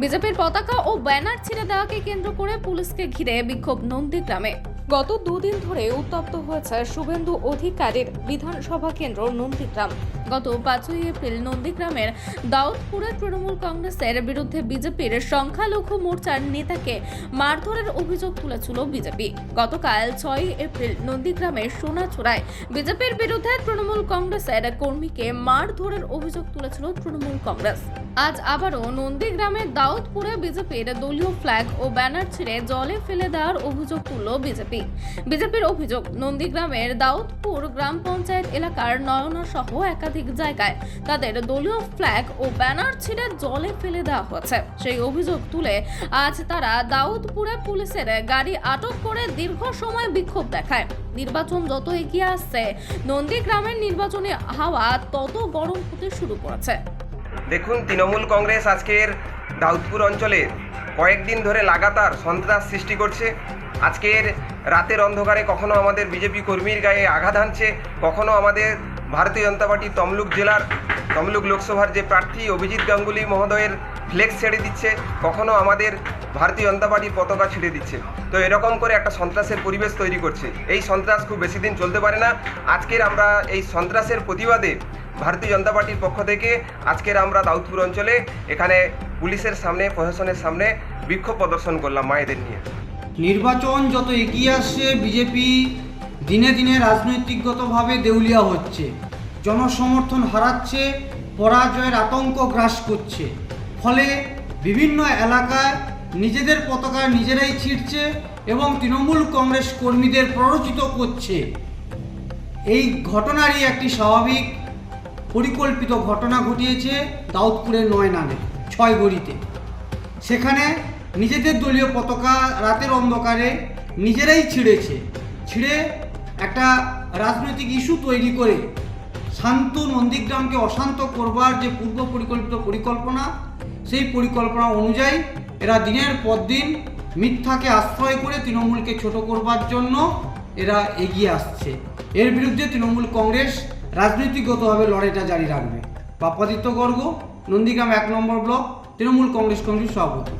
বিজেপির পতাকা ও ব্যানার ছিঁড়ে দেওয়াকে কেন্দ্র করে পুলিশকে ঘিরে বিক্ষোভ নন্দীগ্রামে। গত দুদিন ধরে উত্তপ্ত হয়েছে শুভেন্দু অধিকারীর বিধানসভা কেন্দ্র নন্দীগ্রাম। গত 5ই এপ্রিল নন্দীগ্রামের দাউদপুরে তৃণমূল কংগ্রেসের বিরুদ্ধে বিজেপির সংখ্যালঘু মোর্চার নেতাকে মারধরের অভিযোগ তুলেছিল বিজেপি। গতকাল 6ই এপ্রিল নন্দীগ্রামের সোনাচূড়ায় বিজেপির বিরুদ্ধে তৃণমূল কংগ্রেসের কর্মীকে মারধরের অভিযোগ তুলেছিল তৃণমূল কংগ্রেস। আজ আবারও নন্দীগ্রামের দাউদপুরে বিজেপির দলীয় ফ্ল্যাগ ও ব্যানার ছিঁড়ে জলে ফেলে দেওয়ার অভিযোগ তুলল বিজেপির অভিযোগ, নন্দীগ্রামের দাউদপুর গ্রাম পঞ্চায়েত এলাকার নয়না সহ একাধিক জায়গায় তাদের দলীয় ফ্ল্যাগ ও ব্যানার ছিঁড়ে জলে ফেলে দেওয়া হয়েছে। সেই অভিযোগ তুলে আজ তারা দাউদপুরে পুলিশের গাড়ি আটক করে দীর্ঘ সময় বিক্ষোভ দেখায়। নির্বাচন যত এগিয়ে আসছে, নন্দীগ্রামের নির্বাচনী হাওয়া তত গরম হতে শুরু করেছে। দেখুন, তৃণমূল কংগ্রেস আজকের দাউদপুর অঞ্চলে কয়েকদিন ধরে লাগাতার সন্ত্রাস সৃষ্টি করছে। আজকের রাতের অন্ধকারে কখনো আমাদের বিজেপি কর্মীর গায়ে আঘাত হানছে, কখনো আমাদের ভারতীয় জনতা পার্টি তমলুক লোকসভার যে প্রার্থী অভিজিৎ গাঙ্গুলি মহোদয়ের ফ্লেক্স ছেড়ে দিচ্ছে, কখনো আমাদের ভারতীয় জনতা পার্টির পতাকা ছেড়ে দিচ্ছে। তো এরকম করে একটা সন্ত্রাসের পরিবেশ তৈরি করছে। এই সন্ত্রাস খুব বেশি দিন চলতে পারে না। আজকের আমরা এই সন্ত্রাসের প্রতিবাদে ভারতীয় জনতা পার্টির পক্ষ থেকে আজকের আমরা দাউদপুর অঞ্চলে এখানে পুলিশের সামনে, প্রশাসনের সামনে বিক্ষোভ প্রদর্শন করলাম মায়েদের নিয়ে। নির্বাচন যত এগিয়ে আসছে, বিজেপি দিনে দিনে রাজনৈতিকগতভাবে দেউলিয়া হচ্ছে, জনসমর্থন হারাচ্ছে, পরাজয়ের আতঙ্ক গ্রাস করছে। ফলে বিভিন্ন এলাকায় নিজেদের পতাকা নিজেরাই ছিঁড়ছে এবং তৃণমূল কংগ্রেস কর্মীদের প্ররোচিত করছে। এই ঘটনারই একটি স্বাভাবিক পরিকল্পিত ঘটনা ঘটিয়েছে দাউদপুরের নয়নানে 6 গড়িতে। সেখানে নিজেদের দলীয় পতাকা রাতের অন্ধকারে নিজেরাই ছিঁড়ে একটা রাজনৈতিক ইস্যু তৈরি করে শান্ত নন্দীগ্রামকে অশান্ত করবার যে পূর্ব পরিকল্পিত পরিকল্পনা, সেই পরিকল্পনা অনুযায়ী এরা দিনের পর দিন মিথ্যাকে আশ্রয় করে তৃণমূলকে ছোট করবার জন্য এরা এগিয়ে আসছে। এর বিরুদ্ধে তৃণমূল কংগ্রেস রাজনৈতিকগতভাবে লড়াইটা জারি রাখবে। বাপ্পাদিত্য গর্গ, নন্দীগ্রাম 1 নম্বর ব্লক, তৃণমূল কংগ্রেস কমিটির সভাপতি।